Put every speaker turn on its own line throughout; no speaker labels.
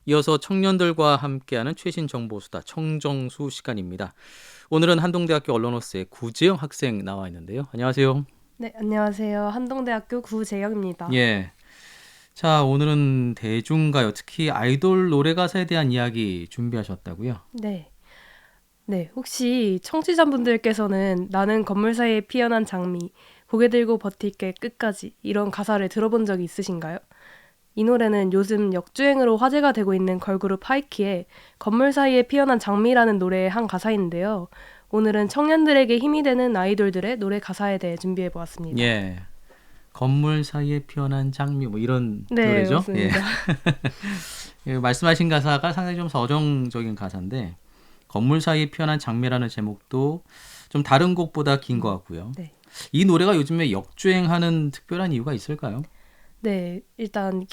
이어서 청년들과 함께하는 최신 정보수다 청정수 시간입니다. 오늘은 한동대학교 언론어스의 구재영 학생 나와 있는데요. 안녕하세요.
네, 안녕하세요. 한동대학교 구재영입니다.
예. 자, 오늘은 대중가요, 특히 아이돌 노래 가사에 대한 이야기 준비하셨다고요?
네. 네, 혹시 청취자분들께서는 나는 건물 사이에 피어난 장미, 고개 들고 버틸게 끝까지 이런 가사를 들어본 적이 있으신가요? 이 노래는 요즘 역주행으로 화제가 되고 있는 걸그룹 하이키의 건물 사이에 피어난 장미라는 노래의 한 가사인데요. 오늘은 청년들에게 힘이 되는 아이돌들의 노래 가사에 대해 준비해 보았습니다.
예. 건물 사이에 피어난 장미 뭐 이런
네,
노래죠? 예.
맞습니다.
예, 말씀하신 가사가 상당히 좀 서정적인 가사인데 건물 사이에 피어난 장미라는 제목도 좀 다른 곡보다 긴 것 같고요.
네.
이 노래가 요즘에 역주행하는 특별한 이유가 있을까요?
네, 일단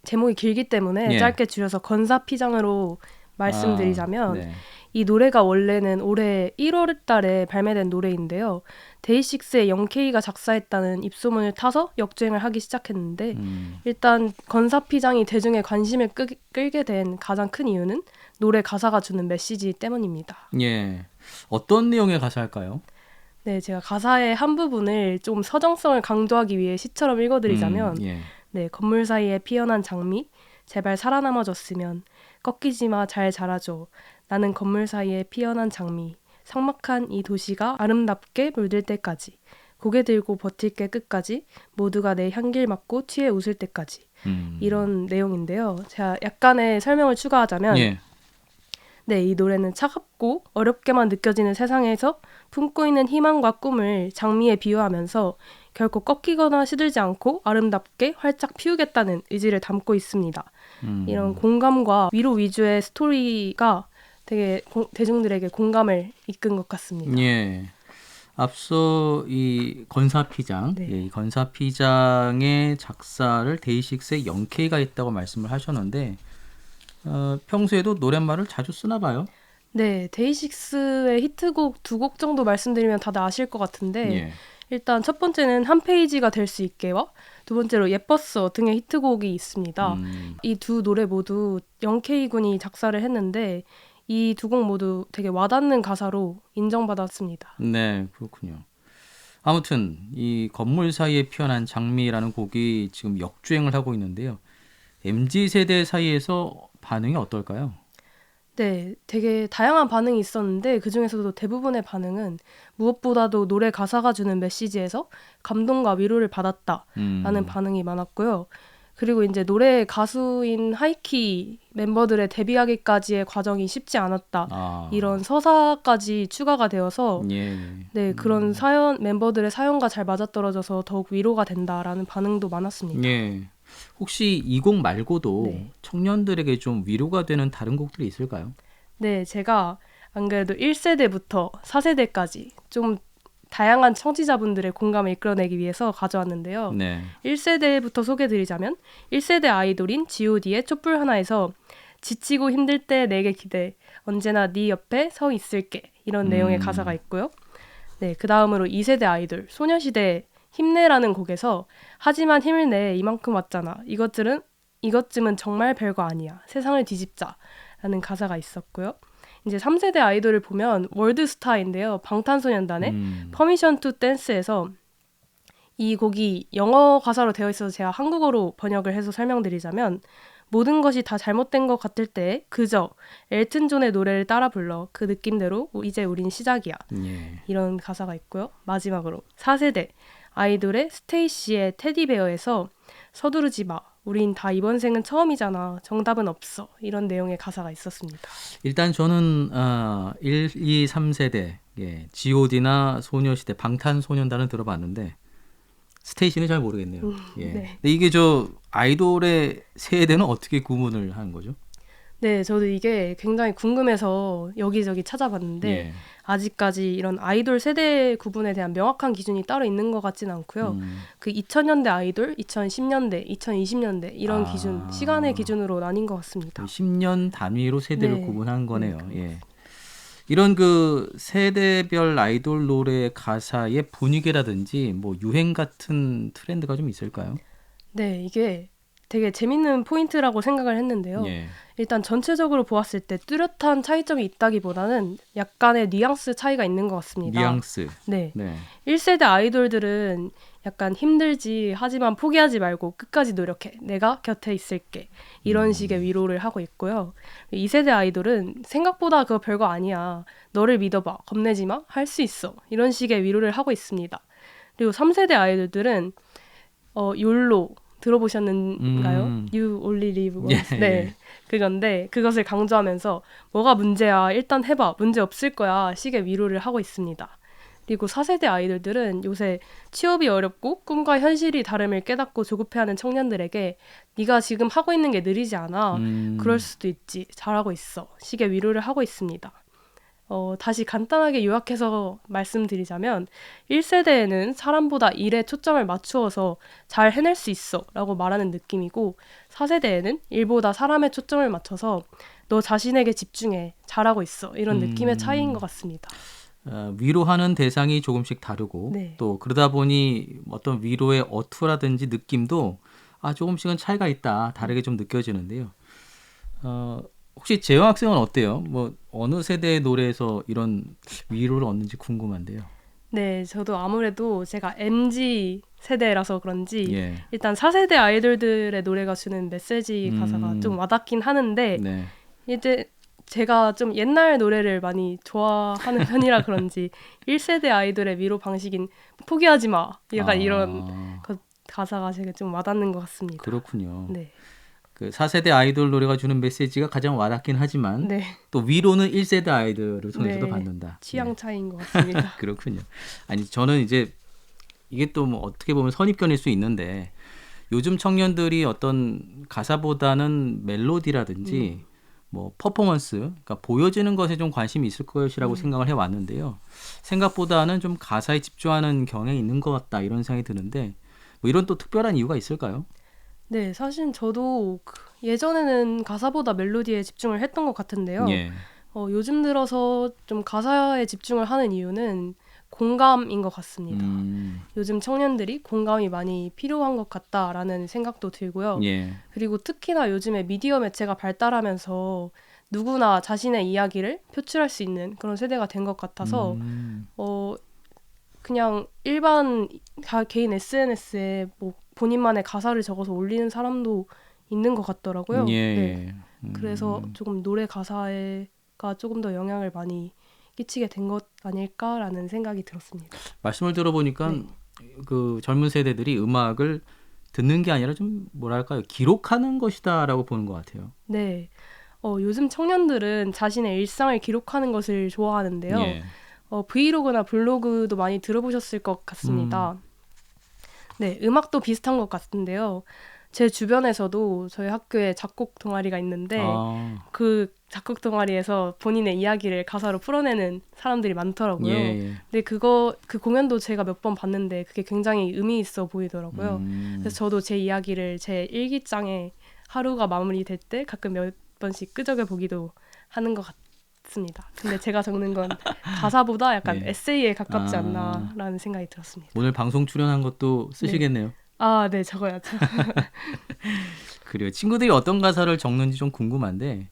제목이 길기 때문에
예.
짧게 줄여서 건사피장으로 말씀드리자면
네.
이 노래가 원래는 올해 1월 달에 발매된 노래인데요. 데이식스의 영케이가 작사했다는 입소문을 타서 역주행을 하기 시작했는데 일단 건사피장이 대중의 관심을 끌게 된 가장 큰 이유는 노래 가사가 주는 메시지 때문입니다.
예. 어떤 내용의 가사일까요?
네, 제가 가사의 한 부분을 좀 서정성을 강조하기 위해 시처럼 읽어드리자면
예.
네, 건물 사이에 피어난 장미, 제발 살아남아줬으면 꺾이지 마, 잘 자라줘. 나는 건물 사이에 피어난 장미, 삭막한 이 도시가 아름답게 물들 때까지, 고개 들고 버틸게 끝까지, 모두가 내 향기를 맡고 취해 웃을 때까지. 이런 내용인데요. 제가 약간의 설명을 추가하자면
예.
네, 이 노래는 차갑고 어렵게만 느껴지는 세상에서 품고 있는 희망과 꿈을 장미에 비유하면서 결코 꺾이거나 시들지 않고 아름답게 활짝 피우겠다는 의지를 담고 있습니다. 이런 공감과 위로 위주의 스토리가 되게 대중들에게 공감을 이끈 것 같습니다.
예. 앞서 이 건사피장,
네.
이 건사피장의 작사를 데이식스의 영케이가 했다고 말씀을 하셨는데 평소에도 노랫말을 자주 쓰나 봐요.
네, 데이식스의 히트곡 2곡 정도 말씀드리면 다들 아실 것 같은데
예.
일단 첫 번째는 한 페이지가 될 수 있게와 두 번째로 예뻤어 등의 히트곡이 있습니다. 이 두 노래 모두 영케이군이 작사를 했는데 이 두 곡 모두 되게 와닿는 가사로 인정받았습니다.
네, 그렇군요. 아무튼 이 건물 사이에 피어난 장미라는 곡이 지금 역주행을 하고 있는데요. MZ 세대 사이에서 반응이 어떨까요?
네, 되게 다양한 반응이 있었는데 그중에서도 대부분의 반응은 무엇보다도 노래 가사가 주는 메시지에서 감동과 위로를 받았다라는 반응이 많았고요. 그리고 이제 노래 가수인 하이키 멤버들의 데뷔하기까지의 과정이 쉽지 않았다. 이런 서사까지 추가가 되어서
예.
네, 그런 멤버들의 사연과 잘 맞아떨어져서 더욱 위로가 된다라는 반응도 많았습니다.
예. 혹시 이 곡 말고도
네.
청년들에게 좀 위로가 되는 다른 곡들이 있을까요?
네, 제가 안 그래도 1세대부터 4세대까지 좀 다양한 청취자분들의 공감을 이끌어내기 위해서 가져왔는데요.
네.
1세대부터 소개드리자면 1세대 아이돌인 G.O.D의 촛불 하나에서 지치고 힘들 때 내게 기대, 언제나 네 옆에 서 있을게 이런 내용의 가사가 있고요. 네, 그 다음으로 2세대 아이돌 소녀시대 힘내라는 곡에서 하지만 힘을 내 이만큼 왔잖아. 이것쯤은 정말 별거 아니야. 세상을 뒤집자 라는 가사가 있었고요. 이제 3세대 아이돌을 보면 월드스타인데요. 방탄소년단의 퍼미션 투 댄스에서 이 곡이 영어 가사로 되어 있어서 제가 한국어로 번역을 해서 설명드리자면 모든 것이 다 잘못된 것 같을 때 그저 엘튼 존의 노래를 따라 불러 그 느낌대로 이제 우린 시작이야.
예.
이런 가사가 있고요. 마지막으로 4세대 아이돌의 스테이시의 테디베어에서 서두르지 마. 우린 다 이번 생은 처음이잖아. 정답은 없어. 이런 내용의 가사가 있었습니다.
일단 저는 1, 2, 3세대 G.O.D나 소녀시대, 방탄소년단은 들어봤는데 스테이시는 잘 모르겠네요. 예.
네.
근데 이게 저 아이돌의 세대는 어떻게 구분을 하는 거죠?
네, 저도 이게 굉장히 궁금해서 여기저기 찾아봤는데
예.
아직까지 이런 아이돌 세대 구분에 대한 명확한 기준이 따로 있는 것 같진 않고요. 그 2000년대 아이돌, 2010년대, 2020년대 이런 기준, 시간의 기준으로 나뉜 것 같습니다.
10년 단위로 세대를
네.
구분한 거네요.
그런 것
예. 이런 그 세대별 아이돌 노래 가사의 분위기라든지 뭐 유행 같은 트렌드가 좀 있을까요?
네, 이게 되게 재밌는 포인트라고 생각을 했는데요.
예.
일단 전체적으로 보았을 때 뚜렷한 차이점이 있다기보다는 약간의 뉘앙스 차이가 있는 것 같습니다.
뉘앙스.
네.
네.
1세대 아이돌들은 약간 힘들지 하지만 포기하지 말고 끝까지 노력해. 내가 곁에 있을게. 이런 식의 위로를 하고 있고요. 2세대 아이돌은 생각보다 그거 별거 아니야. 너를 믿어봐. 겁내지 마. 할 수 있어. 이런 식의 위로를 하고 있습니다. 그리고 3세대 아이돌들은 욜로 들어보셨는가요? You only live once.
예,
네.
예.
그건데 그것을 강조하면서 뭐가 문제야. 일단 해봐. 문제 없을 거야. 식의 위로를 하고 있습니다. 그리고 4세대 아이돌들은 요새 취업이 어렵고 꿈과 현실이 다름을 깨닫고 조급해하는 청년들에게 네가 지금 하고 있는 게 느리지 않아. 그럴 수도 있지. 잘하고 있어. 식의 위로를 하고 있습니다. 다시 간단하게 요약해서 말씀드리자면 1세대에는 사람보다 일에 초점을 맞추어서 잘 해낼 수 있어 라고 말하는 느낌이고 4세대에는 일보다 사람에 초점을 맞춰서 너 자신에게 집중해. 잘하고 있어. 이런 느낌의 차이인 것 같습니다.
위로하는 대상이 조금씩 다르고
네.
또 그러다 보니 어떤 위로의 어투라든지 느낌도 조금씩은 차이가 있다. 다르게 좀 느껴지는데요. 혹시 재영 학생은 어때요? 뭐 어느 세대의 노래에서 이런 위로를 얻는지 궁금한데요.
네, 저도 아무래도 제가 MZ 세대라서 그런지
예.
일단 4세대 아이돌들의 노래가 주는 메시지 가사가 좀 와닿긴 하는데
네.
이제 제가 좀 옛날 노래를 많이 좋아하는 편이라 그런지 1세대 아이돌의 위로 방식인 포기하지 마. 약간 이런 가사가 제가 좀 와닿는 것 같습니다.
그렇군요.
네.
그 4세대 아이돌 노래가 주는 메시지가 가장 와닿긴 하지만
네.
또 위로는 1세대 아이돌을 통해서도
네.
받는다.
취향
네.
차이인 것 같습니다.
그렇군요. 아니 저는 이제 이게 또 뭐 어떻게 보면 선입견일 수 있는데 요즘 청년들이 어떤 가사보다는 멜로디라든지 뭐 퍼포먼스, 그러니까 보여지는 것에 좀 관심이 있을 것이라고 생각을 해왔는데요. 생각보다는 좀 가사에 집중하는 경향이 있는 것 같다 이런 생각이 드는데 뭐 이런 또 특별한 이유가 있을까요?
네, 사실 저도 예전에는 가사보다 멜로디에 집중을 했던 것 같은데요.
예.
요즘 들어서 좀 가사에 집중을 하는 이유는 공감인 것 같습니다. 요즘 청년들이 공감이 많이 필요한 것 같다라는 생각도 들고요.
예.
그리고 특히나 요즘에 미디어 매체가 발달하면서 누구나 자신의 이야기를 표출할 수 있는 그런 세대가 된 것 같아서 그냥 일반 개인 SNS에 뭐 본인만의 가사를 적어서 올리는 사람도 있는 것 같더라고요.
예.
네. 그래서 조금 노래 가사가 조금 더 영향을 많이 끼치게 된 것 아닐까라는 생각이 들었습니다.
말씀을 들어보니까
네.
그 젊은 세대들이 음악을 듣는 게 아니라 좀 뭐랄까요? 기록하는 것이다라고 보는 것 같아요.
네. 요즘 청년들은 자신의 일상을 기록하는 것을 좋아하는데요.
예.
브이로그나 블로그도 많이 들어보셨을 것 같습니다. 네, 음악도 비슷한 것 같은데요. 제 주변에서도 저희 학교에 작곡 동아리가 있는데 그 작곡 동아리에서 본인의 이야기를 가사로 풀어내는 사람들이 많더라고요.
예.
근데 그 공연도 제가 몇 번 봤는데 그게 굉장히 의미 있어 보이더라고요. 그래서 저도 제 이야기를 제 일기장에 하루가 마무리될 때 가끔 몇 번씩 끄적여 보기도 하는 것 같습니다. 근데 제가 적는 건 가사보다 약간
예.
에세이에 가깝지 않나라는 생각이 들었습니다.
오늘 방송 출연한 것도 쓰시겠네요.
네, 적어야죠.
그래요. 친구들이 어떤 가사를 적는지 좀 궁금한데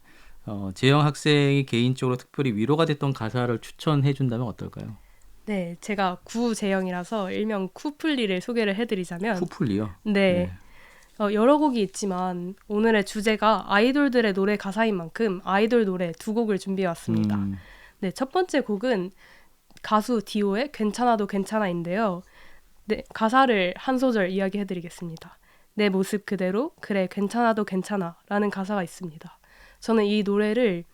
재영 학생이 개인적으로 특별히 위로가 됐던 가사를 추천해 준다면 어떨까요?
네, 제가 구재영이라서 일명 쿠플리를 소개를 해드리자면
쿠플리요?
네. 여러 곡이 있지만 오늘의 주제가 아이돌들의 노래 가사인 만큼 아이돌 노래 두 곡을 준비해왔습니다. 네, 첫 번째 곡은 가수 디오의 괜찮아도 괜찮아인데요. 네, 가사를 한 소절 이야기해드리겠습니다. 내 모습 그대로 그래 괜찮아도 괜찮아 라는 가사가 있습니다. 저는 이 노래를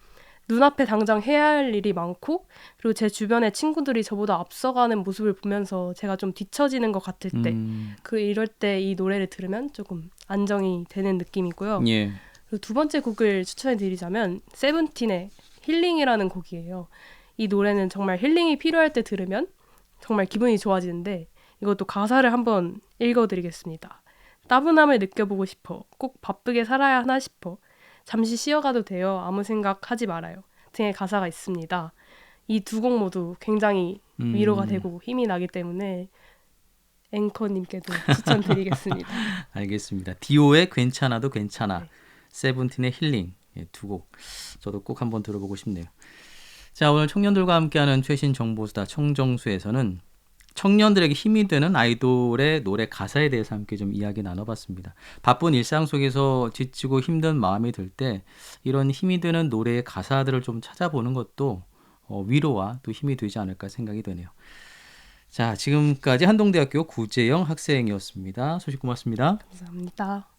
눈앞에 당장 해야 할 일이 많고 그리고 제 주변의 친구들이 저보다 앞서가는 모습을 보면서 제가 좀 뒤처지는 것 같을 때 이럴 때 이 노래를 들으면 조금 안정이 되는 느낌이고요.
예.
그리고 두 번째 곡을 추천해드리자면 세븐틴의 힐링이라는 곡이에요. 이 노래는 정말 힐링이 필요할 때 들으면 정말 기분이 좋아지는데 이것도 가사를 한번 읽어드리겠습니다. 따분함을 느껴보고 싶어. 꼭 바쁘게 살아야 하나 싶어. 잠시 쉬어가도 돼요. 아무 생각하지 말아요. 등의 가사가 있습니다. 이 두 곡 모두 굉장히 위로가 되고 힘이 나기 때문에 앵커님께도 추천드리겠습니다.
알겠습니다. 디오의 괜찮아도 괜찮아,
네.
세븐틴의 힐링, 예, 두 곡 저도 꼭 한번 들어보고 싶네요. 자, 오늘 청년들과 함께하는 최신 정보수다 청정수에서는 청년들에게 힘이 되는 아이돌의 노래 가사에 대해서 함께 좀 이야기 나눠봤습니다. 바쁜 일상 속에서 지치고 힘든 마음이 들 때 이런 힘이 되는 노래의 가사들을 좀 찾아보는 것도 위로와 또 힘이 되지 않을까 생각이 되네요. 자, 지금까지 한동대학교 구재영 학생이었습니다. 소식 고맙습니다.
감사합니다.